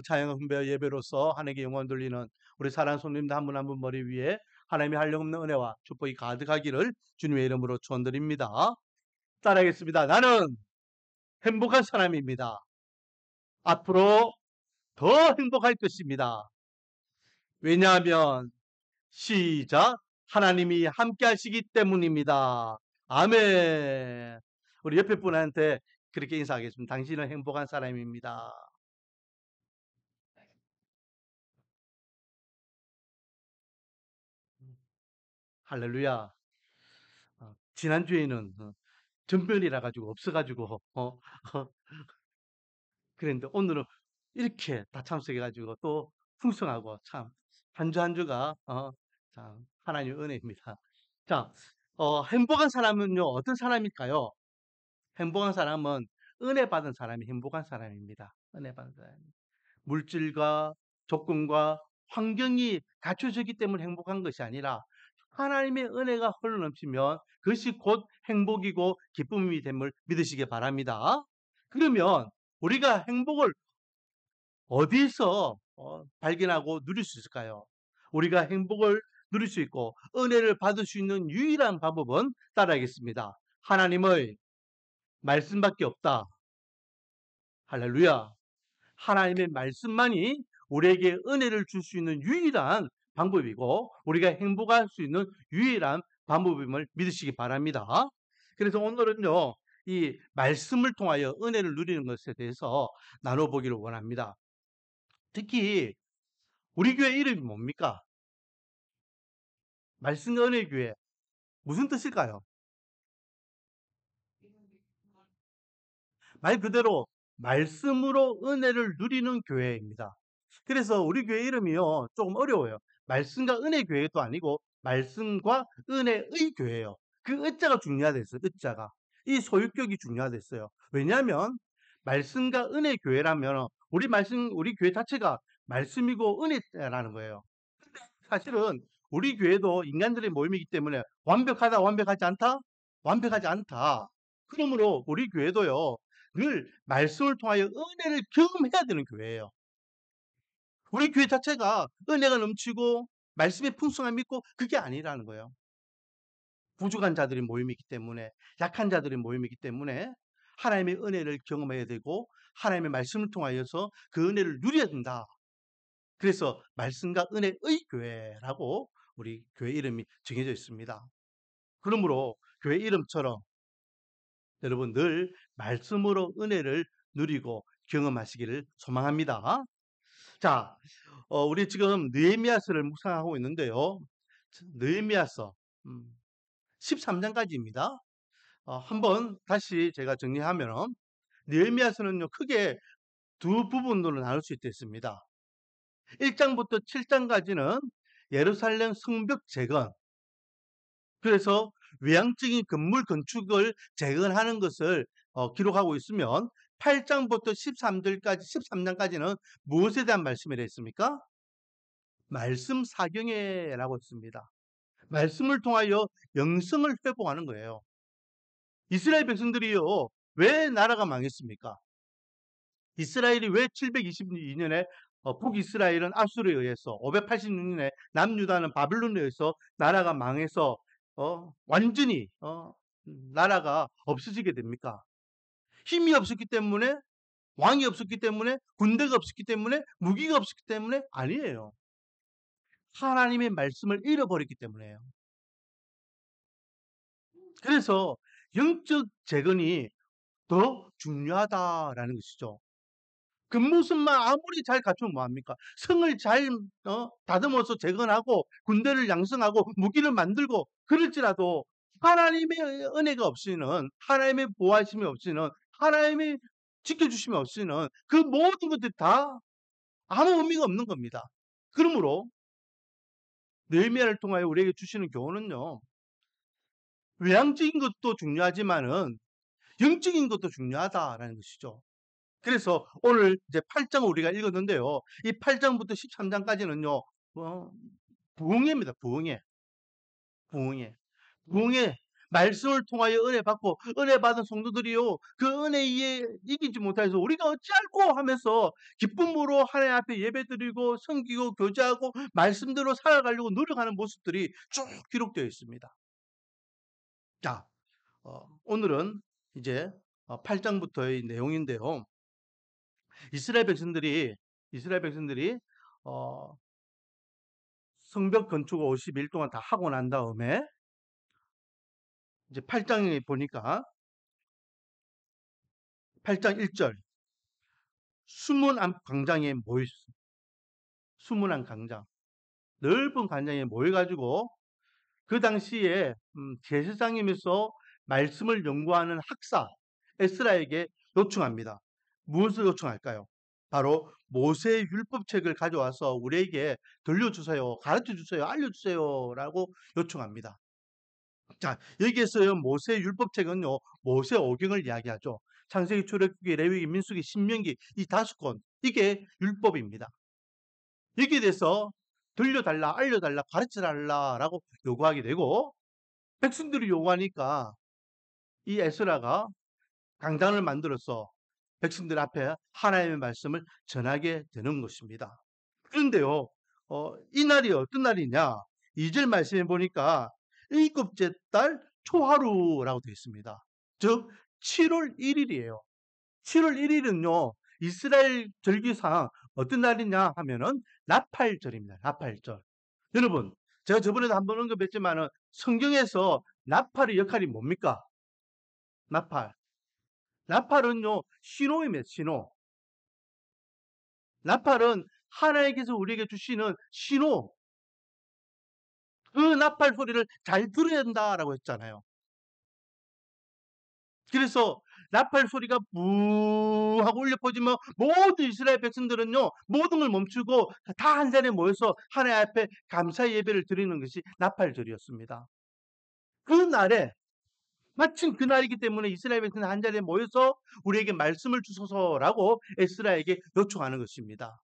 차영 훈배 예배로서 하나님께 영광 돌리는 우리 사랑하는 손님들 한 분 한 분 머리 위에 하나님의 한량없는 은혜와 축복이 가득하기를 주님의 이름으로 축원드립니다. 따라하겠습니다. 나는 행복한 사람입니다. 앞으로 더 행복할 것입니다. 왜냐하면 시작, 하나님이 함께 하시기 때문입니다. 아멘. 우리 옆에 분한테 그렇게 인사하겠습니다. 당신은 행복한 사람입니다. 할렐루야. 지난주에는 전면이라 가지고 없어가지고 그랬는데 오늘은 이렇게 다 참석해가지고 또 풍성하고 참 한 주 한 주가 참 하나님의 은혜입니다. 자, 행복한 사람은요 어떤 사람일까요? 행복한 사람은 은혜 받은 사람이 행복한 사람입니다. 은혜 받은 사람. 물질과 조건과 환경이 갖춰졌기 때문에 행복한 것이 아니라 하나님의 은혜가 흘러넘치면 그것이 곧 행복이고 기쁨이 됨을 믿으시기 바랍니다. 그러면 우리가 행복을 어디서 발견하고 누릴 수 있을까요? 우리가 행복을 누릴 수 있고 은혜를 받을 수 있는 유일한 방법은 따라하겠습니다. 하나님의 말씀밖에 없다. 할렐루야. 하나님의 말씀만이 우리에게 은혜를 줄 수 있는 유일한 방법이고 우리가 행복할 수 있는 유일한 방법임을 믿으시기 바랍니다. 그래서 오늘은요, 이 말씀을 통하여 은혜를 누리는 것에 대해서 나눠보기를 원합니다. 특히 우리 교회 이름이 뭡니까? 말씀과 은혜 교회. 무슨 뜻일까요? 말 그대로 말씀으로 은혜를 누리는 교회입니다. 그래서 우리 교회 이름이요, 조금 어려워요. 말씀과 은혜 교회도 아니고 말씀과 은혜의 교회예요. 그 의자가 중요하댔어요. 의자가. 이 소유격이 중요하댔어요. 왜냐하면 말씀과 은혜 교회라면 우리 교회 자체가 말씀이고 은혜라는 거예요. 사실은 우리 교회도 인간들의 모임이기 때문에 완벽하다, 완벽하지 않다? 완벽하지 않다. 그러므로 우리 교회도요, 늘 말씀을 통하여 은혜를 경험해야 되는 교회예요. 우리 교회 자체가 은혜가 넘치고 말씀의 풍성함이 있고 그게 아니라는 거예요. 부족한 자들의 모임이기 때문에, 약한 자들의 모임이기 때문에 하나님의 은혜를 경험해야 되고 하나님의 말씀을 통하여서 그 은혜를 누려야 된다. 그래서 말씀과 은혜의 교회라고 우리 교회 이름이 정해져 있습니다. 그러므로 교회 이름처럼 여러분 늘 말씀으로 은혜를 누리고 경험하시기를 소망합니다. 자, 우리 지금 느헤미야서를 묵상하고 있는데요. 느헤미야서 13장까지입니다. 한번 다시 제가 정리하면 느헤미야서는요 크게 두 부분으로 나눌 수 있겠습니다. 1장부터 7장까지는 예루살렘 성벽 재건, 그래서 외향적인 건물 건축을 재건하는 것을 기록하고 있으면 8장부터 13장까지는 무엇에 대한 말씀을 했습니까? 말씀 사경회라고 했습니다. 말씀을 통하여 영성을 회복하는 거예요. 이스라엘 백성들이요, 왜 나라가 망했습니까? 이스라엘이 왜 722년에 북이스라엘은 아수르에 의해서 586년에 남유다는 바빌론에 의해서 나라가 망해서 완전히 나라가 없어지게 됩니까? 힘이 없었기 때문에, 왕이 없었기 때문에, 군대가 없었기 때문에, 무기가 없었기 때문에 아니에요. 하나님의 말씀을 잃어버렸기 때문에요. 그래서 영적 재건이 더 중요하다라는 것이죠. 그 모습만 아무리 잘 갖추면 뭐합니까? 성을 잘 다듬어서 재건하고 군대를 양성하고 무기를 만들고 그럴지라도 하나님의 은혜가 없이는, 하나님의 보호하심이 없이는, 하나님의 지켜주심이 없이는 그 모든 것들이 다 아무 의미가 없는 겁니다. 그러므로 느헤미야를 통하여 우리에게 주시는 교훈은요, 외향적인 것도 중요하지만은 영적인 것도 중요하다라는 것이죠. 그래서 오늘 이제 8장을 우리가 읽었는데요. 이 8장부터 13장까지는요. 부흥회입니다. 부흥회. 부흥회. 부흥회. 말씀을 통하여 은혜 받고 은혜 받은 성도들이요 그 은혜에 이기지 못해서 우리가 어찌할꼬 하면서 기쁨으로 하나님 앞에 예배드리고 섬기고 교제하고 말씀대로 살아가려고 노력하는 모습들이 쭉 기록되어 있습니다. 자, 오늘은 이제 8장부터의 내용인데요. 이스라엘 백성들이 어, 성벽 건축을 50일 동안 다 하고 난 다음에 이제 8장에 보니까 8장 1절 수문암 광장에 모였습니다. 수문암 광장 넓은 광장에 모여가지고 그 당시에 제사장이면서 말씀을 연구하는 학사 에스라에게 요청합니다. 무엇을 요청할까요? 바로 모세의 율법책을 가져와서 우리에게 들려주세요, 가르쳐주세요, 알려주세요라고 요청합니다. 자, 여기에서요 모세의 율법책은요 모세 오경을 이야기하죠. 창세기, 출애굽기, 레위기, 민수기, 신명기 이 5권 이게 율법입니다. 여기에 대해서 들려달라, 알려달라, 가르쳐달라라고 요구하게 되고 백성들이 요구하니까 이 에스라가 강단을 만들어서 백성들 앞에 하나님의 말씀을 전하게 되는 것입니다. 그런데요, 이 날이 어떤 날이냐? 2절 말씀에 보니까 일곱째 달 초하루라고 되어 있습니다. 즉 7월 1일이에요. 7월 1일은요, 이스라엘 절기상 어떤 날이냐 하면은 나팔절입니다. 나팔절. 여러분, 제가 저번에도 한번 언급했지만은 성경에서 나팔의 역할이 뭡니까? 나팔. 나팔은요, 신호입니다. 신호. 나팔은 하나님께서 우리에게 주시는 신호. 그 나팔 소리를 잘 들어야 된다라고 했잖아요. 그래서 나팔 소리가 부 하고 울려 퍼지면 모든 이스라엘 백성들은요 모든 걸 멈추고 다 한 자리에 모여서 하나님 앞에 감사 예배를 드리는 것이 나팔절이었습니다. 그 날에 마침 그날이기 때문에 이스라엘 백성은 한 자리에 모여서 우리에게 말씀을 주소서라고 에스라에게 요청하는 것입니다.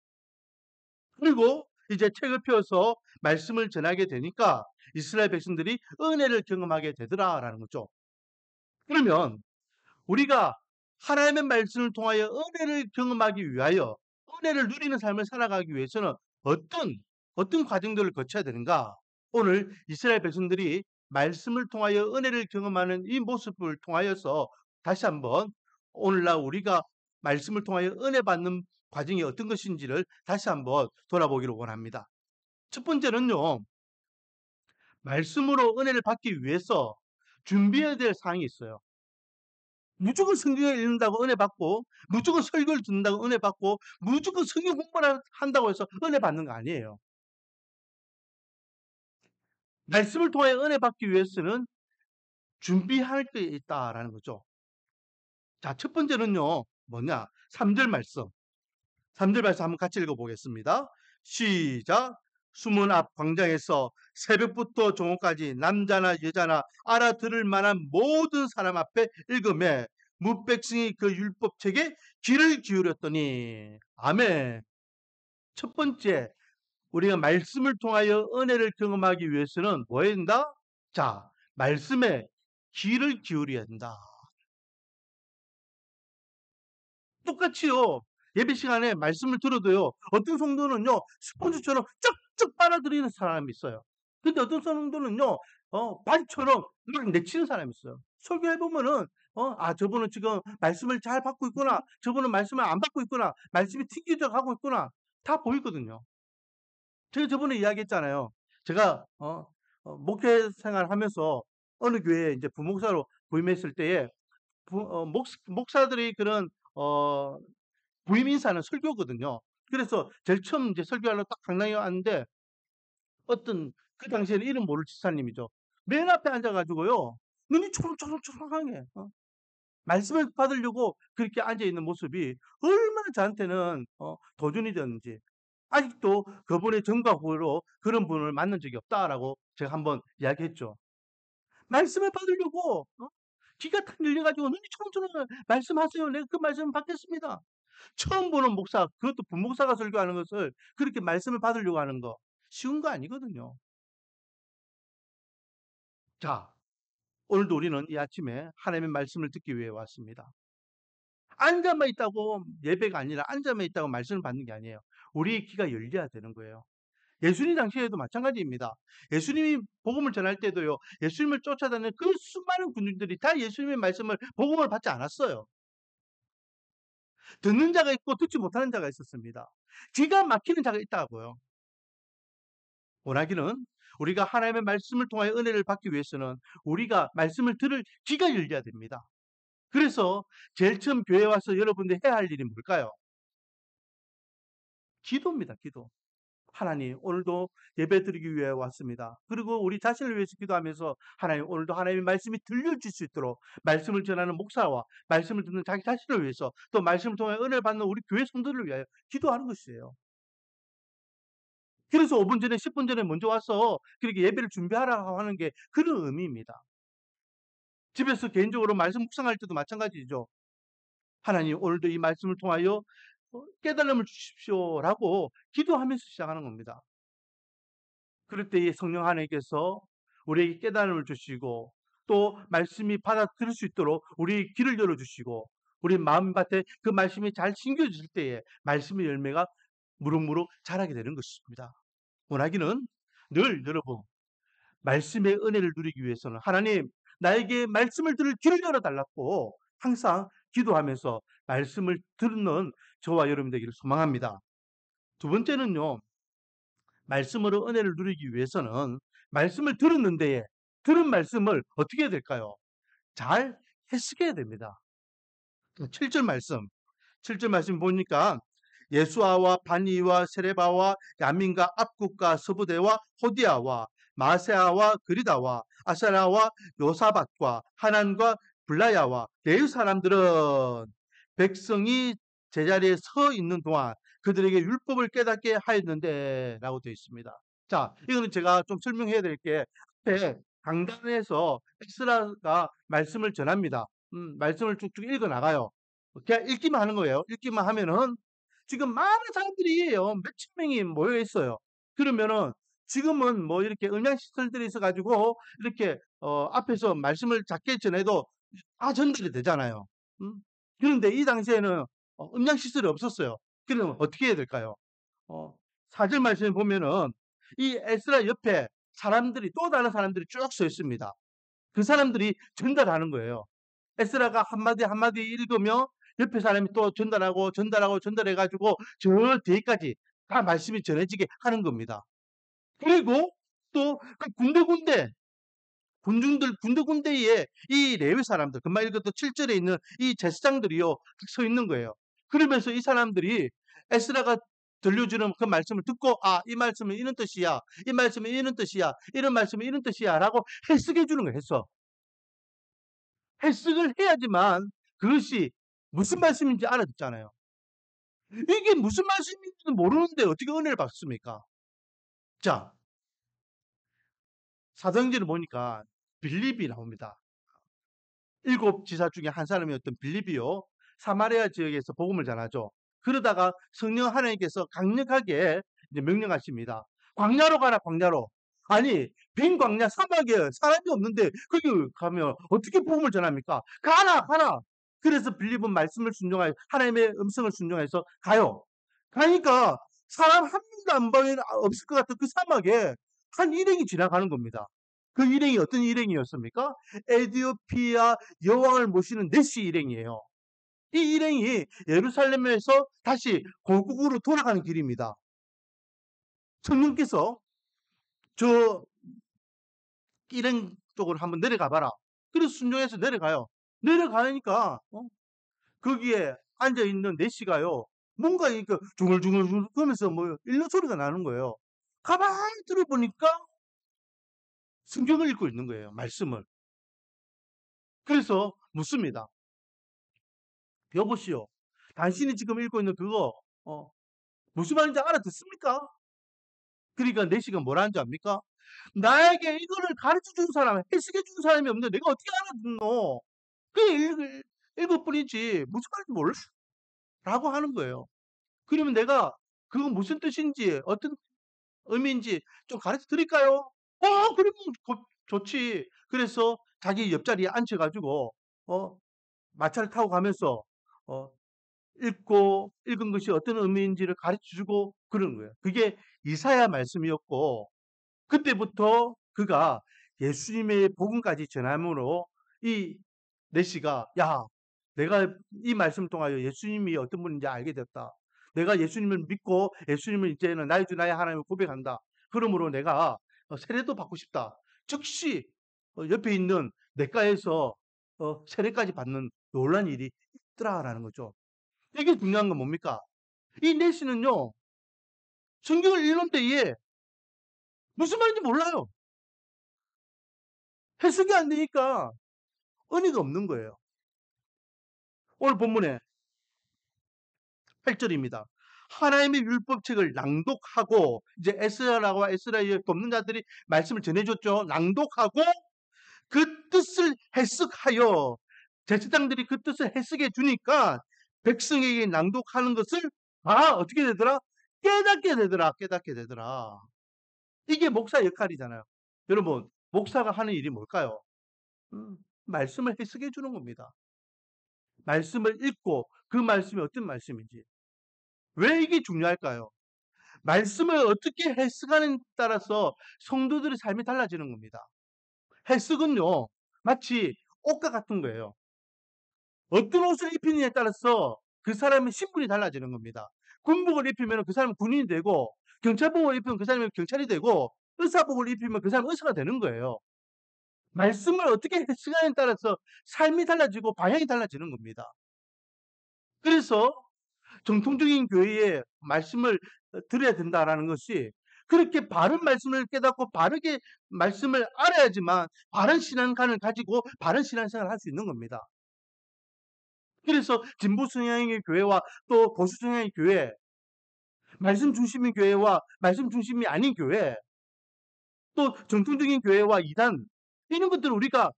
그리고 이제 책을 펴서 말씀을 전하게 되니까 이스라엘 백성들이 은혜를 경험하게 되더라라는 거죠. 그러면 우리가 하나님의 말씀을 통하여 은혜를 경험하기 위하여 은혜를 누리는 삶을 살아가기 위해서는 어떤 과정들을 거쳐야 되는가? 오늘 이스라엘 백성들이 말씀을 통하여 은혜를 경험하는 이 모습을 통하여서 다시 한번 오늘날 우리가 말씀을 통하여 은혜 받는 과정이 어떤 것인지를 다시 한번 돌아보기를 원합니다. 첫 번째는요, 말씀으로 은혜를 받기 위해서 준비해야 될 사항이 있어요. 무조건 성경을 읽는다고 은혜 받고 무조건 설교를 듣는다고 은혜 받고 무조건 성경 공부를 한다고 해서 은혜 받는 거 아니에요. 말씀을 통해 은혜 받기 위해서는 준비할 게 있다라는 거죠. 자, 첫 번째는요. 뭐냐? 3절 말씀. 3절 말씀 한번 같이 읽어보겠습니다. 시작. 수문 앞 광장에서 새벽부터 종호까지 남자나 여자나 알아들을 만한 모든 사람 앞에 읽음에 무백성이 그 율법책에 귀를 기울였더니 아멘. 첫 번째 우리가 말씀을 통하여 은혜를 경험하기 위해서는 뭐 해야 된다? 자, 말씀에 귀를 기울여야 된다. 똑같이요. 예배 시간에 말씀을 들어도요. 어떤 성도는요. 스폰지처럼 쩍쩍 빨아들이는 사람이 있어요. 근데 어떤 성도는요. 바위처럼 막 내치는 사람이 있어요. 설교해 보면은 저분은 지금 말씀을 잘 받고 있구나. 저분은 말씀을 안 받고 있구나. 말씀이 튕기져 가고 있구나. 다 보이거든요. 제가 저번에 이야기했잖아요. 제가 목회 생활하면서 어느 교회에 이제 부목사로 부임했을 때에 목사들이 그런 부임 인사는 설교거든요. 그래서 제일 처음 이제 설교하러 딱 강당에 왔는데 어떤 그 당시에는 이름 모를 집사님이죠. 맨 앞에 앉아가지고요. 눈이 초롱초롱초롱하게 말씀을 받으려고 그렇게 앉아있는 모습이 얼마나 저한테는 도전이 되는지 아직도 그분의 전과 후로 그런 분을 만난 적이 없다라고 제가 한번 이야기했죠. 말씀을 받으려고 귀가 탁 열려가지고 눈이 초롱초롱 말씀하세요. 내가 그 말씀 받겠습니다. 처음 보는 목사, 그것도 부목사가 설교하는 것을 그렇게 말씀을 받으려고 하는 거 쉬운 거 아니거든요. 자, 오늘도 우리는 이 아침에 하나님의 말씀을 듣기 위해 왔습니다. 앉아만 있다고 예배가 아니라 앉아만 있다고 말씀을 받는 게 아니에요. 우리의 귀가 열려야 되는 거예요. 예수님 당시에도 마찬가지입니다. 예수님이 복음을 전할 때도요. 예수님을 쫓아다니는 그 수많은 군중들이 다 예수님의 말씀을 복음을 받지 않았어요. 듣는 자가 있고 듣지 못하는 자가 있었습니다. 귀가 막히는 자가 있다고요. 원하기는 우리가 하나님의 말씀을 통하여 은혜를 받기 위해서는 우리가 말씀을 들을 귀가 열려야 됩니다. 그래서 제일 처음 교회 와서 여러분들이 해야 할 일이 뭘까요? 기도입니다. 기도. 하나님 오늘도 예배드리기 위해 왔습니다. 그리고 우리 자신을 위해서 기도하면서 하나님 오늘도 하나님의 말씀이 들려질 수 있도록 말씀을 전하는 목사와 말씀을 듣는 자기 자신을 위해서 또 말씀을 통해 은혜를 받는 우리 교회 성도들을 위하여 기도하는 것이에요. 그래서 5분 전에 10분 전에 먼저 와서 그렇게 예배를 준비하라고 하는 게 그런 의미입니다. 집에서 개인적으로 말씀 묵상할 때도 마찬가지죠. 하나님 오늘도 이 말씀을 통하여 깨달음을 주십시오라고 기도하면서 시작하는 겁니다. 그럴 때에 성령 하나님께서 우리에게 깨달음을 주시고 또 말씀이 받아들일 수 있도록 우리 귀를 열어주시고 우리 마음밭에 그 말씀이 잘 심겨질 때에 말씀의 열매가 무럭무럭 자라게 되는 것입니다. 원하기는 늘 여러분 말씀의 은혜를 누리기 위해서는 하나님 나에게 말씀을 들을 귀를 열어달라고 항상 기도하면서 말씀을 듣는 저와 여러분 되기를 소망합니다. 두 번째는요. 말씀으로 은혜를 누리기 위해서는 말씀을 들었는데 들은 말씀을 어떻게 해야 될까요? 잘 해석해야 됩니다. 7절 말씀. 7절 말씀 보니까 예수아와 바니와 세레바와 야민과 압국과 서부대와 호디아와 마세아와 그리다와 아사라와 요사밭과 하난과 블라야와 레위 사람들은 백성이 제자리에 서 있는 동안 그들에게 율법을 깨닫게 하였는데 라고 되어 있습니다. 자, 이거는 제가 좀 설명해야 될 게 앞에 강단에서 엑스라가 말씀을 전합니다. 말씀을 쭉쭉 읽어 나가요. 그냥 읽기만 하는 거예요. 읽기만 하면은 지금 많은 사람들이에요. 몇천 명이 모여 있어요. 그러면은 지금은 뭐 이렇게 음향 시설들이 있어 가지고 이렇게 앞에서 말씀을 작게 전해도 다 전달이 되잖아요. 음? 그런데 이 당시에는 음향 시설이 없었어요. 그러면 어떻게 해야 될까요? 어, 4절 말씀에 보면은 이 에스라 옆에 사람들이 또 다른 사람들이 쭉 서 있습니다. 그 사람들이 전달하는 거예요. 에스라가 한마디 한마디 읽으며 옆에 사람이 또 전달하고 전달하고 전달해 가지고 저 뒤까지 다 말씀이 전해지게 하는 겁니다. 그리고 또 그 군데군데 군중들 군데군데에 이 레위 사람들 금방 읽었던 7절에 있는 이 제사장들이요 서 있는 거예요. 그러면서 이 사람들이 에스라가 들려주는 그 말씀을 듣고 이 말씀은 이런 뜻이야. 이 말씀은 이런 뜻이야. 이런 말씀은 이런 뜻이야. 라고 해석해 주는 거예요. 해석을 해야지만 그것이 무슨 말씀인지 알아듣잖아요. 이게 무슨 말씀인지도 모르는데 어떻게 은혜를 받습니까? 자, 사도행전을 보니까 빌립이 나옵니다. 7 지사 중에 한 사람이었던 빌립이요. 사마리아 지역에서 복음을 전하죠. 그러다가 성령 하나님께서 강력하게 이제 명령하십니다. 광야로 가라, 광야로. 아니, 빈 광야 사막에 사람이 없는데 거기 가면 어떻게 복음을 전합니까? 가라, 가라. 그래서 빌립은 말씀을 순종하여 하나님의 음성을 순종해서 가요. 가니까 사람 한 명도 안 보이는 없을 것 같은 그 사막에 한 일행이 지나가는 겁니다. 그 일행이 어떤 일행이었습니까? 에디오피아 여왕을 모시는 네시 일행이에요. 이 일행이 예루살렘에서 다시 고국으로 돌아가는 길입니다. 성령께서 저 일행 쪽으로 한번 내려가 봐라. 그래서 순종해서 내려가요. 내려가니까 거기에 앉아 있는 네시가요. 뭔가 이렇게 중얼중얼 그러면서 뭐 일러 소리가 나는 거예요. 가만히 들어보니까 성경을 읽고 있는 거예요. 말씀을. 그래서 묻습니다. 여보시오. 당신이 지금 읽고 있는 그거 무슨 말인지 알아듣습니까? 그러니까 내시가 뭐라는 줄 압니까? 나에게 이거를 가르쳐 준 사람, 해석해 준 사람이 없는데 내가 어떻게 알아듣노? 그게 읽을 뿐이지 무슨 말인지 몰라? 라고 하는 거예요. 그러면 내가 그거 무슨 뜻인지 어떤 의미인지 좀 가르쳐 드릴까요? 그러면 좋지. 그래서 자기 옆자리에 앉혀 가지고 마차를 타고 가면서 어 읽은 것이 어떤 의미인지를 가르쳐 주고 그러는 거예요. 그게 이사야 말씀이었고, 그때부터 그가 예수님의 복음까지 전함으로 이 내시가, 야, 내가 이 말씀을 통하여 예수님이 어떤 분인지 알게 됐다. 내가 예수님을 믿고 예수님을 이제는 나의 주 나의 하나님을 고백한다. 그러므로 내가 세례도 받고 싶다. 즉시 옆에 있는 내과에서 세례까지 받는 놀란 일이 있더라라는 거죠. 이게 중요한 건 뭡니까? 이 내시는요, 성경을 읽는 때에 무슨 말인지 몰라요. 해석이 안 되니까 의미가 없는 거예요. 오늘 본문에 8절입니다. 하나님의 율법책을 낭독하고, 이제 에스라와 에스라의 돕는 자들이 말씀을 전해줬죠. 낭독하고 그 뜻을 해석하여, 제사장들이 그 뜻을 해석해 주니까 백성에게 낭독하는 것을 어떻게 되더라? 깨닫게 되더라. 깨닫게 되더라. 이게 목사 역할이잖아요. 여러분, 목사가 하는 일이 뭘까요? 말씀을 해석해 주는 겁니다. 말씀을 읽고 그 말씀이 어떤 말씀인지. 왜 이게 중요할까요? 말씀을 어떻게 해석하는 따라서 성도들의 삶이 달라지는 겁니다. 해석은요, 마치 옷과 같은 거예요. 어떤 옷을 입히느냐에 따라서 그 사람의 신분이 달라지는 겁니다. 군복을 입히면 그 사람은 군인이 되고, 경찰복을 입히면 그 사람이 경찰이 되고, 의사복을 입히면 그 사람은 의사가 되는 거예요. 말씀을 어떻게 해석하느냐에 따라서 삶이 달라지고 방향이 달라지는 겁니다. 그래서 정통적인 교회에 말씀을 들어야 된다라는 것이, 그렇게 바른 말씀을 깨닫고 바르게 말씀을 알아야지만 바른 신앙관을 가지고 바른 신앙생활을 할 수 있는 겁니다. 그래서 진보 성향의 교회와 또 보수 성향의 교회, 말씀 중심의 교회와 말씀 중심이 아닌 교회, 또 정통적인 교회와 이단, 이런 것들을 우리가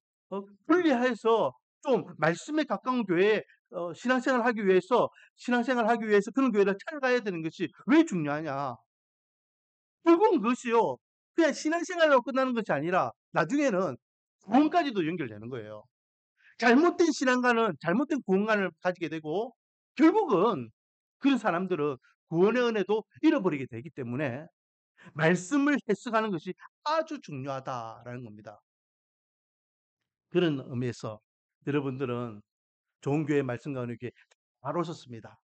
분리해서 좀 말씀에 가까운 교회에 신앙생활을 하기 위해서 그런 교회를 찾아가야 되는 것이 왜 중요하냐? 결국은 그것이요, 그냥 신앙생활로 끝나는 것이 아니라 나중에는 구원까지도 연결되는 거예요. 잘못된 신앙관은 잘못된 구원관을 가지게 되고, 결국은 그런 사람들은 구원의 은혜도 잃어버리게 되기 때문에 말씀을 해석하는 것이 아주 중요하다라는 겁니다. 그런 의미에서 여러분들은 좋은 교회 말씀 가운데 이렇게 잘 오셨습니다.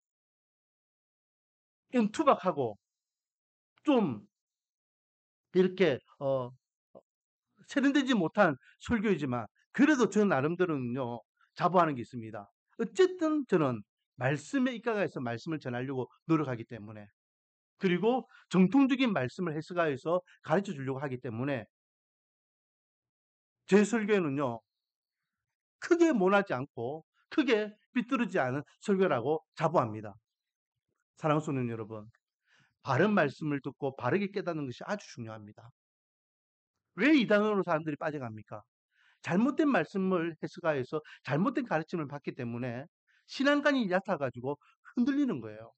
좀 투박하고 좀 이렇게 세련되지 못한 설교이지만, 그래도 저 나름대로는요, 자부하는 게 있습니다. 어쨌든 저는 말씀에 입각해서 말씀을 전하려고 노력하기 때문에, 그리고 정통적인 말씀을 해석하여서 가르쳐 주려고 하기 때문에 제 설교에는요, 크게 모나지 않고 크게 삐뚤어지지 않은 설교라고 자부합니다. 사랑하는 성도 여러분, 바른 말씀을 듣고 바르게 깨닫는 것이 아주 중요합니다. 왜 이단으로 사람들이 빠져갑니까? 잘못된 말씀을 해석하여서 잘못된 가르침을 받기 때문에 신앙관이 얕아가지고 흔들리는 거예요.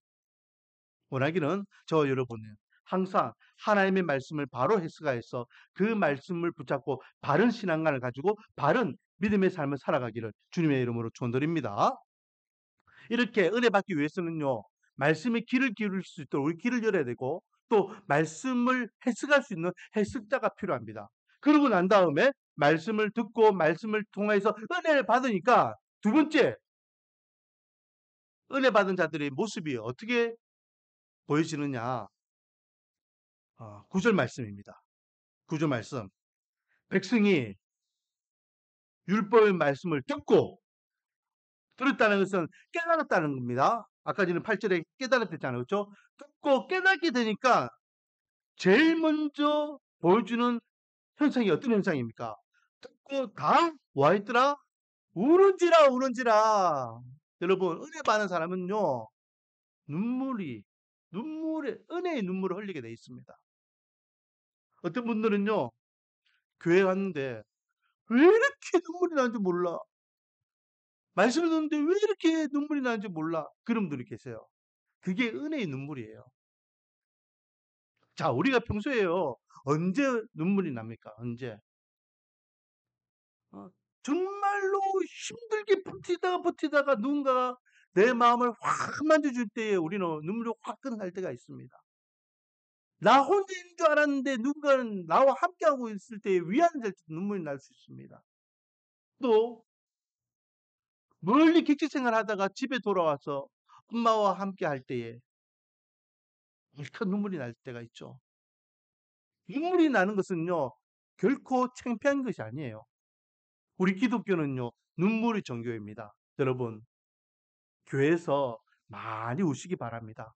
원하기는 저 여러분은 항상 하나님의 말씀을 바로 해석하여서 그 말씀을 붙잡고 바른 신앙관을 가지고 바른 믿음의 삶을 살아가기를 주님의 이름으로 축원드립니다. 이렇게 은혜 받기 위해서는요, 말씀에 귀를 기울일 수 있도록 우리 귀를 열어야 되고, 또 말씀을 해석할 수 있는 해석자가 필요합니다. 그러고 난 다음에 말씀을 듣고 말씀을 통해서 은혜를 받으니까, 두 번째, 은혜 받은 자들의 모습이 어떻게 보여지느냐? 9절 말씀입니다. 9절 말씀. 백성이 율법의 말씀을 듣고, 들었다는 것은 깨달았다는 겁니다. 아까 전에 8절에 깨달았잖아요. 그렇죠? 듣고 깨닫게 되니까 제일 먼저 보여주는 현상이 어떤 현상입니까? 듣고 다 와 있더라? 우는지라 우는지라. 여러분, 은혜 받는 사람은요, 은혜의 눈물을 흘리게 돼 있습니다. 어떤 분들은요, 교회 왔는데 왜 이렇게 눈물이 나는지 몰라. 말씀을 듣는데 왜 이렇게 눈물이 나는지 몰라. 그런 분들이 계세요. 그게 은혜의 눈물이에요. 자, 우리가 평소에요, 언제 눈물이 납니까? 언제? 정말로 힘들게 버티다가 누군가가 내 마음을 확 만져줄 때에 우리는 눈물이 확 끝날 때가 있습니다. 나 혼자인 줄 알았는데 누군가는 나와 함께하고 있을 때에 위안이 될 때 눈물이 날 수 있습니다. 또 멀리 객지 생활하다가 집에 돌아와서 엄마와 함께할 때에 큰 눈물이 날 때가 있죠. 눈물이 나는 것은요, 결코 창피한 것이 아니에요. 우리 기독교는요, 눈물의 종교입니다. 여러분, 교회에서 많이 우시기 바랍니다.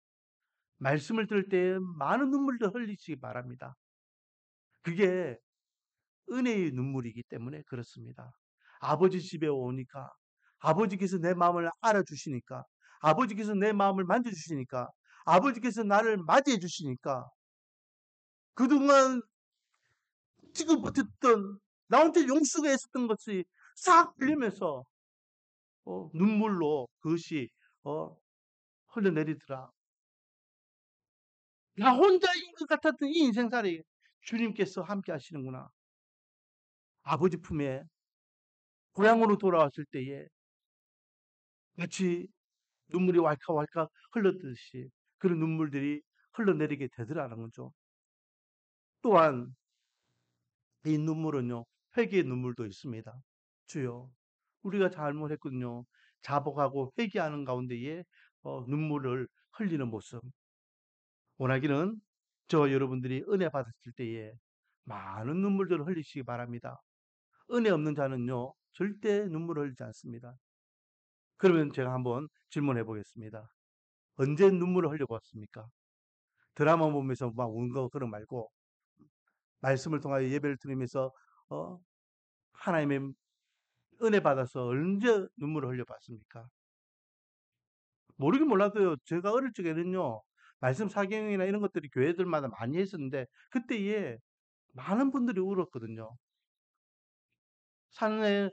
말씀을 들을 때 많은 눈물을 흘리시기 바랍니다. 그게 은혜의 눈물이기 때문에 그렇습니다. 아버지 집에 오니까, 아버지께서 내 마음을 알아주시니까, 아버지께서 내 마음을 만져주시니까, 아버지께서 나를 맞이해 주시니까, 그동안 지금 버텼던, 나한테 용서가 있었던 것이 싹 풀리면서, 눈물로 그것이, 어, 흘러내리더라. 나 혼자인 것 같았던 이 인생살이 주님께서 함께 하시는구나. 아버지 품에 고향으로 돌아왔을 때에 마치 눈물이 왈칵왈칵 흘렀듯이 그런 눈물들이 흘러내리게 되더라는 거죠. 또한 이 눈물은요, 회개의 눈물도 있습니다. 주여, 우리가 잘못했거든요. 자복하고 회개하는 가운데에 눈물을 흘리는 모습. 원하기는 저 여러분들이 은혜 받았을 때에 많은 눈물들을 흘리시기 바랍니다. 은혜 없는 자는요, 절대 눈물을 흘리지 않습니다. 그러면 제가 한번 질문해 보겠습니다. 언제 눈물을 흘려봤습니까? 드라마 보면서 막 우는 거 그런 말고, 말씀을 통하여 예배를 드리면서, 어, 하나님의 은혜 받아서 언제 눈물을 흘려봤습니까? 모르긴 몰라도요, 제가 어릴 적에는요, 말씀 사경이나 이런 것들이 교회들마다 많이 했었는데, 그때에 많은 분들이 울었거든요. 산에,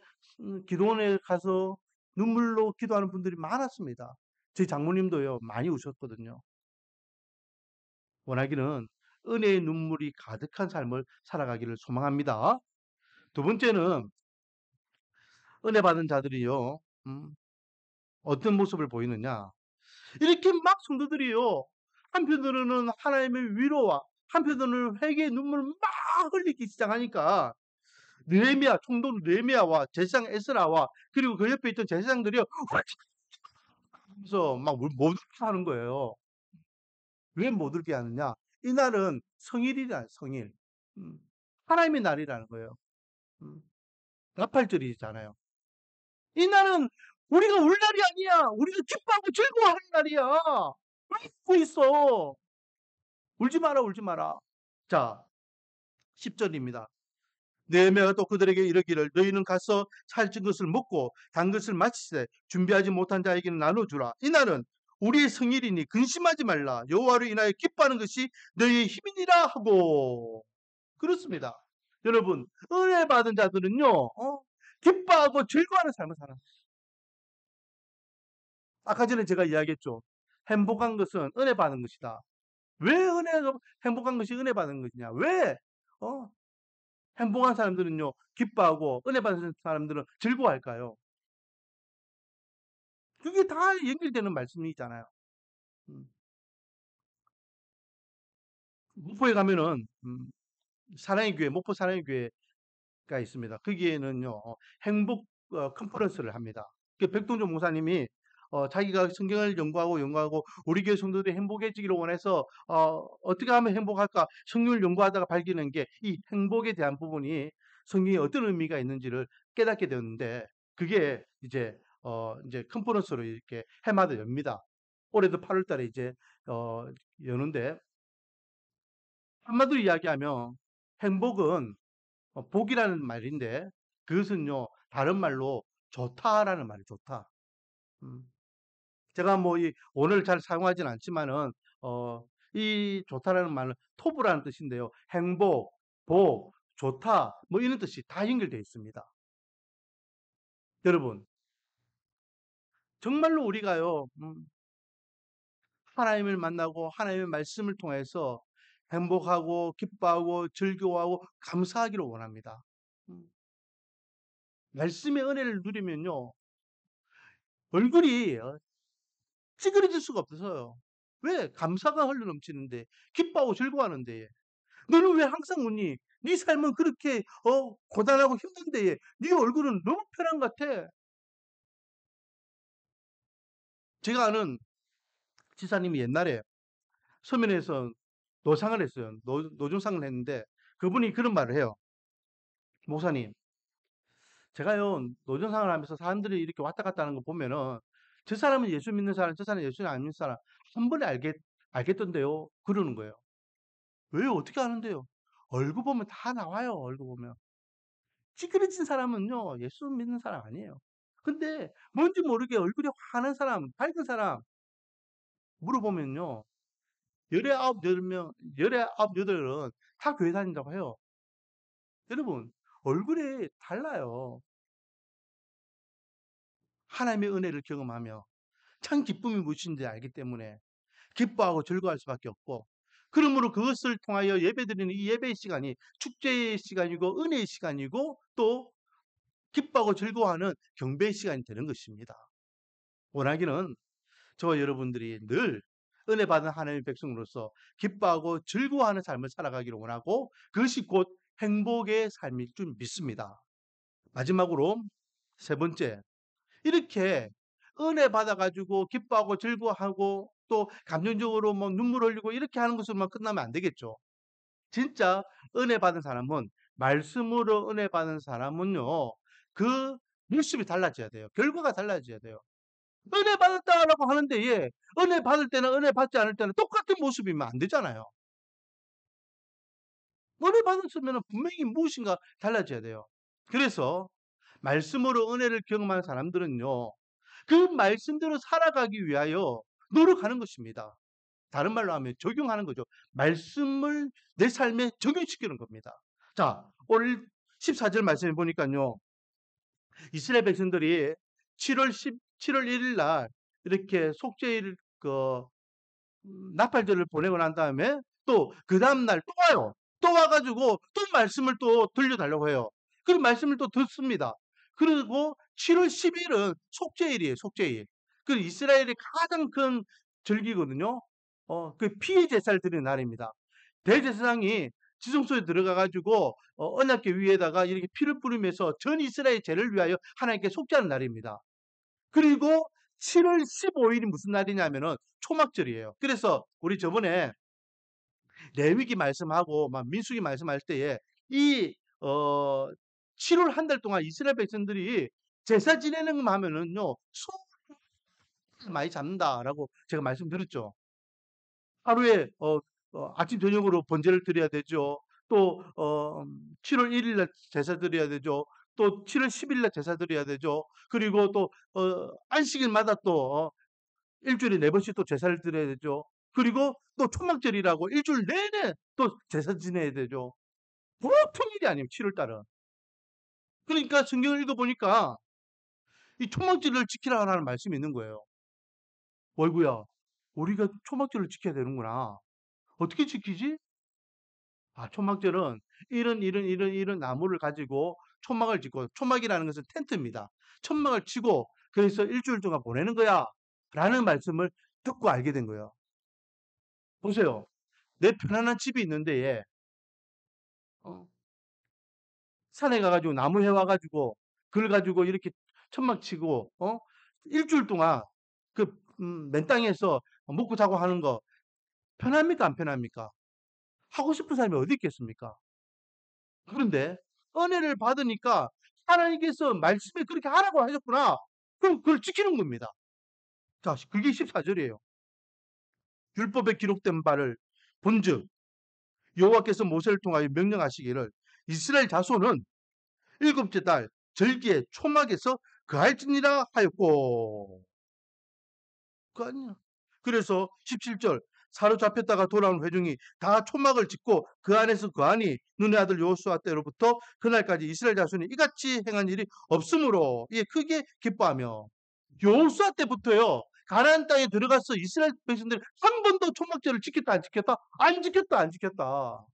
기도원에 가서 눈물로 기도하는 분들이 많았습니다. 제 장모님도요, 많이 우셨거든요. 원하기는 은혜의 눈물이 가득한 삶을 살아가기를 소망합니다. 두 번째는 은혜 받은 자들이요, 어떤 모습을 보이느냐? 이렇게 막 성도들이요, 한편으로는 하나님의 위로와 한편으로는 회개의 눈물을 막 흘리기 시작하니까 느헤미야, 총독 느헤미야와 제사장 에스라와 그리고 그 옆에 있던 제사장들이요, 그래서 막 못 울게 하는 거예요. 왜 못 울게 하느냐? 이날은 성일이라 성일. 음, 하나님의 날이라는 거예요. 음, 나팔절이잖아요. 이날은 우리가 울 날이 아니야. 우리가 기뻐하고 즐거워하는 날이야. 왜 웃고 있어? 울지 마라, 울지 마라. 자, 10절입니다. 느헤미야가 또 그들에게 이르기를 너희는 가서 살찐 것을 먹고 단 것을 마치되 준비하지 못한 자에게는 나눠주라. 이날은 우리의 성일이니 근심하지 말라. 여호와로 인하여 기뻐하는 것이 너희의 힘이니라 하고. 그렇습니다. 여러분, 은혜 받은 자들은요, 기뻐하고 즐거워하는 삶을 살아요. 아까 전에 제가 이야기했죠. 행복한 것은 은혜 받는 것이다. 왜 행복한 것이 은혜 받는 것이냐? 왜? 어, 행복한 사람들은요, 기뻐하고 은혜 받는 사람들은 즐거워할까요? 그게 다 연결되는 말씀이잖아요. 음, 목포에 가면은 사랑의 교회, 목포 사랑의 교회가 있습니다. 거기에는요, 행복 컨퍼런스를 합니다. 그 백동준 목사님이 자기가 성경을 연구하고 우리 교회 성도들이 행복해지기를 원해서 어떻게 하면 행복할까 성경을 연구하다가 발견한 게 이 행복에 대한 부분이 성경에 어떤 의미가 있는지를 깨닫게 되었는데 그게 이제 컨퍼런스로 이렇게 해마다 엽니다. 올해도 8월 달에 이제 어, 여는데 한마디로 이야기하면 행복은 복이라는 말인데 그것은요 다른 말로 좋다라는 말이 좋다. 음. 제가 뭐 오늘 잘 사용하지는 않지만은 이 좋다라는 말은 토부라는 뜻인데요. 행복, 복, 좋다 뭐 이런 뜻이 다 연결되어 있습니다. 여러분 정말로 우리가요 하나님을 만나고 하나님의 말씀을 통해서 행복하고 기뻐하고 즐거워하고 감사하기를 원합니다. 음. 말씀의 은혜를 누리면요. 얼굴이 찌그러질 수가 없어요. 왜? 감사가 흘러넘치는데, 기뻐하고 즐거워하는데. 너는 왜 항상 웃니? 네 삶은 그렇게 고단하고 힘든데 네 얼굴은 너무 편한 것 같아. 제가 아는 지사님이 옛날에 서면에서 노상을 했어요. 노중상을 했는데 그분이 그런 말을 해요. 목사님, 제가요 노정상을 하면서 사람들이 이렇게 왔다 갔다 하는 거 보면은 저 사람은 예수 믿는 사람, 저 사람은 예수 안 믿는 사람 한 번에 알겠던데요. 그러는 거예요. 왜 어떻게 아는데요? 얼굴 보면 다 나와요. 얼굴 보면. 찌그러진 사람은요 예수 믿는 사람 아니에요. 근데 뭔지 모르게 얼굴이 환한 사람, 밝은 사람 물어보면요. 열의 아홉, 여덟 명, 열의 아홉, 여덟은 다 교회 다닌다고 해요. 여러분, 얼굴이 달라요. 하나님의 은혜를 경험하며 참 기쁨이 무엇인지 알기 때문에 기뻐하고 즐거워할 수밖에 없고, 그러므로 그것을 통하여 예배드리는 이 예배의 시간이 축제의 시간이고 은혜의 시간이고 또 기뻐하고 즐거워하는 경배의 시간이 되는 것입니다. 원하기는 저와 여러분들이 늘 은혜 받은 하나님의 백성으로서 기뻐하고 즐거워하는 삶을 살아가기를 원하고, 그것이 곧 행복의 삶일 줄 믿습니다. 마지막으로 세 번째, 이렇게 은혜 받아가지고 기뻐하고 즐거워하고 또 감정적으로 뭐 눈물 흘리고 이렇게 하는 것으로만 끝나면 안 되겠죠. 진짜 은혜 받은 사람은, 말씀으로 은혜 받은 사람은요, 그 모습이 달라져야 돼요. 결과가 달라져야 돼요. 은혜 받았다라고 하는데, 예, 은혜 받을 때는 은혜 받지 않을 때는 똑같은 모습이면 안 되잖아요. 은혜 받았으면 분명히 무엇인가 달라져야 돼요. 그래서 말씀으로 은혜를 경험한 사람들은요, 그 말씀대로 살아가기 위하여 노력하는 것입니다. 다른 말로 하면 적용하는 거죠. 말씀을 내 삶에 적용시키는 겁니다. 자, 오늘 14절 말씀해 보니까요. 이스라엘 백성들이 7월 1일 날 이렇게 속죄일 나팔절을 보내고 난 다음에 또 그 다음날 또 와요. 또 와가지고 또 말씀을 또 들려달라고 해요. 그럼 말씀을 또 듣습니다. 그리고 7월 10일은 속죄일이에요. 속죄일. 그 이스라엘의 가장 큰 절기거든요. 그 피의 제사를 드리는 날입니다. 대제사장이 지성소에 들어가가지고 언약궤 위에다가 이렇게 피를 뿌리면서 전 이스라엘 죄를 위하여 하나님께 속죄하는 날입니다. 그리고 7월 15일이 무슨 날이냐면은 초막절이에요. 그래서 우리 저번에 레위기 말씀하고 막 민수기 말씀할 때에 이 7월 한 달 동안 이스라엘 백성들이 제사 지내는 것만 하면은요 소를 많이 잡는다라고 제가 말씀드렸죠. 하루에 아침 저녁으로 번제를 드려야 되죠. 또 7월 1일 날 제사 드려야 되죠. 또 7월 10일 날 제사 드려야 되죠. 그리고 또 안식일마다 또 일주일에 4번씩 또 제사를 드려야 되죠. 그리고 또 초막절이라고 일주일 내내 또 제사 지내야 되죠. 보통 일이 아니에요, 7월 달은. 그러니까 성경을 읽어보니까 이 초막절을 지키라는 말씀이 있는 거예요. 어이구야, 우리가 초막절을 지켜야 되는구나. 어떻게 지키지? 초막절은 이런 나무를 가지고 초막을 짓고, 초막이라는 것은 텐트입니다. 천막을 치고 그래서 일주일 동안 보내는 거야 라는 말씀을 듣고 알게 된 거예요. 보세요. 내 편안한 집이 있는데 어, 산에 가가지고 나무 해와가지고 그걸 가지고 이렇게 천막 치고 일주일 동안 그 맨 땅에서 먹고 자고 하는 거 편합니까 안 편합니까? 하고 싶은 사람이 어디 있겠습니까? 그런데 은혜를 받으니까 하나님께서 말씀에 그렇게 하라고 하셨구나. 그럼 그걸 지키는 겁니다. 자, 그게 14절이에요. 율법에 기록된 바를 본즉 여호와께서 모세를 통하여 명령하시기를 이스라엘 자손은 일곱째 달 절기에 초막에서 그할지니라 하였고. 그 아니야. 그래서 17절 사로잡혔다가 돌아온 회중이 다 초막을 짓고 그 안에서 거하니 눈의 아들 여호수아 때로부터 그날까지 이스라엘 자손이 이같이 행한 일이 없으므로 예, 크게 기뻐하며. 여호수아 때부터요 가나안 땅에 들어가서 이스라엘 백성들이 한 번도 초막절을 지켰다 안 지켰다? 안 지켰다 안 지켰다.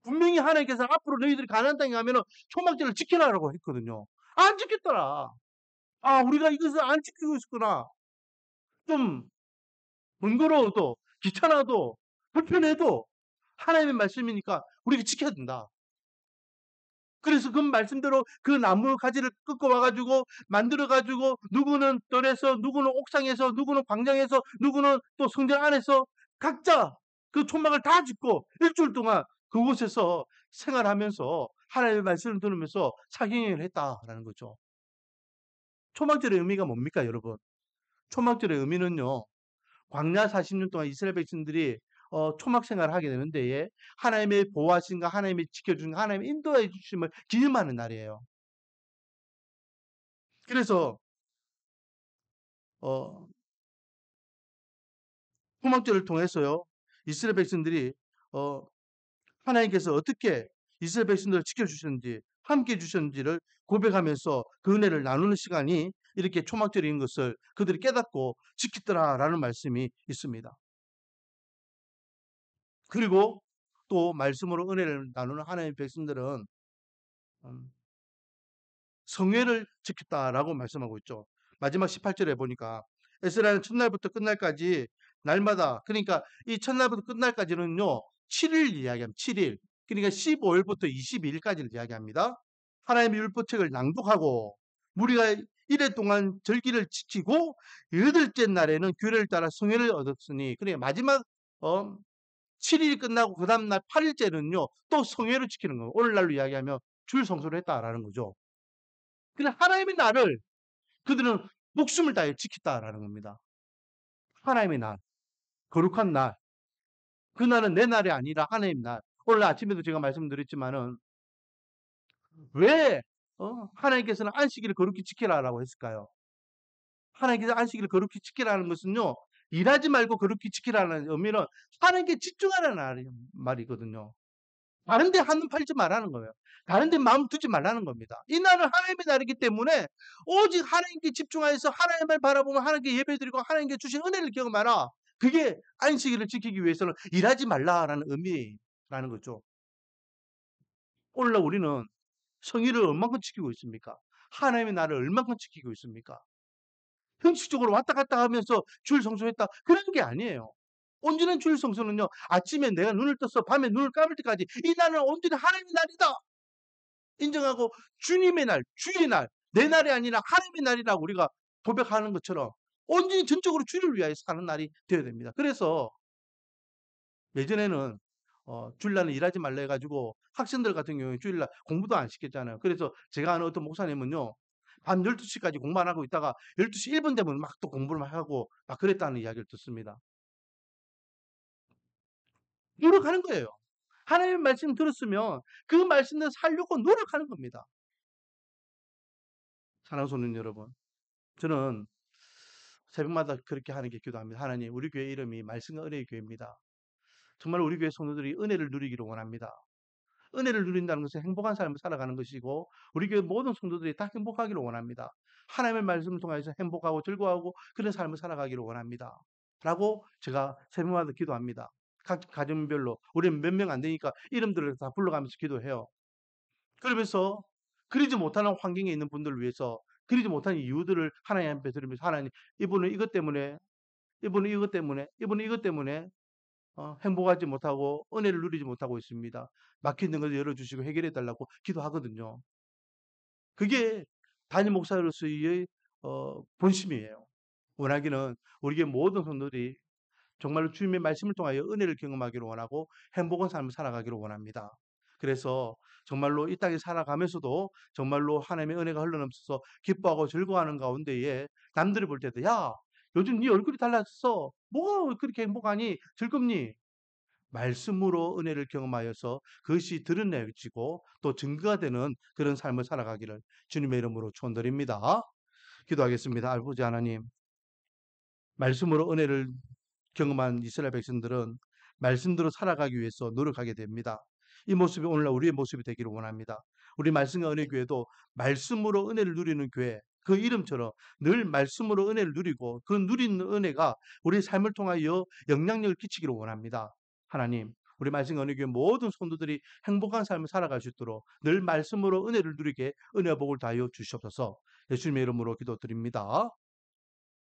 분명히 하나님께서 앞으로 너희들이 가나안 땅에 가면은 초막절을 지키라라고 했거든요. 안 지켰더라. 아, 우리가 이것을 안 지키고 있었구나. 좀 번거로워도 귀찮아도 불편해도 하나님의 말씀이니까 우리가 지켜야 된다. 그래서 그 말씀대로 그 나무 가지를 끄고 와가지고 만들어가지고 누구는 뜰에서 누구는 옥상에서 누구는 광장에서 누구는 또 성전 안에서 각자 그 촌막을 다 짓고 일주일 동안 그곳에서 생활하면서 하나님의 말씀을 들으면서 사경행을 했다라는 거죠. 초막절의 의미가 뭡니까, 여러분? 초막절의 의미는요, 광야 40년 동안 이스라엘 백성들이 초막 생활을 하게 되는데 하나님의 보호하심과 하나님의 지켜주신 하나님의 인도해 주심을 기념하는 날이에요. 그래서 어, 초막절을 통해서요, 이스라엘 백성들이 어, 하나님께서 어떻게 이스라엘 백성들을 지켜주셨는지 함께 해주셨는지를 고백하면서 그 은혜를 나누는 시간이 이렇게 초막절인 것을 그들이 깨닫고 지키더라라는 말씀이 있습니다. 그리고 또 말씀으로 은혜를 나누는 하나님의 백성들은 음, 성회를 지켰다라고 말씀하고 있죠. 마지막 18절에 보니까 에스라는 첫날부터 끝날까지 날마다, 그러니까 이 첫날부터 끝날까지는요 7일 이야기합니다. 7일. 그러니까 15일부터 22일까지를 이야기합니다. 하나님의 율법책을 낭독하고 무리가 이래 동안 절기를 지키고 여덟째 날에는 규례를 따라 성회를 얻었으니, 그러니까 마지막 7일이 끝나고 그 다음날 8일째는요 또 성회를 지키는 거예요. 오늘날로 이야기하면 주일 성수를 했다라는 거죠. 그냥 하나님의 날을 그들은 목숨을 다해 지켰다라는 겁니다. 하나님의 날, 거룩한 날. 그날은 내 날이 아니라 하나님의 날. 오늘 아침에도 제가 말씀드렸지만은 왜 하나님께서는 안식일을 거룩히 지키라라고 했을까요? 하나님께서 안식일을 거룩히 지키라는 것은요, 일하지 말고 거룩히 지키라는 의미는 하나님께 집중하라는 말이거든요. 다른 데 한눈 팔지 말라는 거예요. 다른 데 마음 두지 말라는 겁니다. 이 날은 하나님의 날이기 때문에 오직 하나님께 집중하여서 하나님을 바라보며 하나님께 예배드리고 하나님께 주신 은혜를 경험하라. 그게 안식일을 지키기 위해서는 일하지 말라라는 의미라는 거죠. 오늘날 우리는 성일을 얼만큼 지키고 있습니까? 하나님의 날을 얼만큼 지키고 있습니까? 형식적으로 왔다 갔다 하면서 주일 성수했다, 그런 게 아니에요. 온전한 주일 성수는요, 아침에 내가 눈을 떠서 밤에 눈을 감을 때까지 이 날은 온전히 하나님의 날이다 인정하고 주님의 날, 주의 날, 내 날이 아니라 하나님의 날이라고 우리가 고백하는 것처럼 온전히 전적으로 주를 위하여 사는 날이 되어야 됩니다. 그래서 예전에는 주일날은 일하지 말라 해가지고 학생들 같은 경우에 주일날 공부도 안 시켰잖아요. 그래서 제가 아는 어떤 목사님은요, 밤 12시까지 공부 안 하고 있다가 12시 1분 되면 막 또 공부를 막 하고 막 그랬다는 이야기를 듣습니다. 노력하는 거예요. 하나님의 말씀 들었으면 그 말씀대로 살려고 노력하는 겁니다. 사랑하는 손님 여러분, 저는 새벽마다 그렇게 하는 게 기도합니다. 하나님, 우리 교회 이름이 말씀과 은혜의 교회입니다. 정말 우리 교회 성도들이 은혜를 누리기를 원합니다. 은혜를 누린다는 것은 행복한 삶을 살아가는 것이고 우리 교회 모든 성도들이 다 행복하기를 원합니다. 하나님의 말씀을 통해서 행복하고 즐거워하고 그런 삶을 살아가기를 원합니다. 라고 제가 새벽마다 기도합니다. 각 가정별로 우리는 몇 명 안 되니까 이름들을 다 불러가면서 기도해요. 그러면서 그러지 못하는 환경에 있는 분들을 위해서 그러지 못하는 이유들을 하나님 앞에 들으면서, 하나님, 이분은 이것 때문에, 이분은 이것 때문에, 이분은 이것 때문에 행복하지 못하고 은혜를 누리지 못하고 있습니다. 막히는 것을 열어주시고 해결해 달라고 기도하거든요. 그게 담임 목사로서의 본심이에요. 원하기는 우리 교회 모든 성도들이 정말로 주님의 말씀을 통하여 은혜를 경험하기를 원하고 행복한 삶을 살아가기를 원합니다. 그래서 정말로 이 땅에 살아가면서도 정말로 하나님의 은혜가 흘러넘쳐서 기뻐하고 즐거워하는 가운데에 남들이 볼 때도, 야, 요즘 네 얼굴이 달라졌어. 뭐가 그렇게 행복하니? 즐겁니? 말씀으로 은혜를 경험하여서 그것이 드러내지고 또 증거가 되는 그런 삶을 살아가기를 주님의 이름으로 축원드립니다. 기도하겠습니다. 아버지 하나님, 말씀으로 은혜를 경험한 이스라엘 백성들은 말씀대로 살아가기 위해서 노력하게 됩니다. 이 모습이 오늘날 우리의 모습이 되기를 원합니다. 우리 말씀과 은혜 교회도 말씀으로 은혜를 누리는 교회, 그 이름처럼 늘 말씀으로 은혜를 누리고 그 누리는 은혜가 우리 삶을 통하여 영향력을 끼치기를 원합니다. 하나님, 우리 말씀 어느 교회 모든 성도들이 행복한 삶을 살아갈 수 있도록 늘 말씀으로 은혜를 누리게 은혜 복을 다하여 주시옵소서. 예수님의 이름으로 기도드립니다.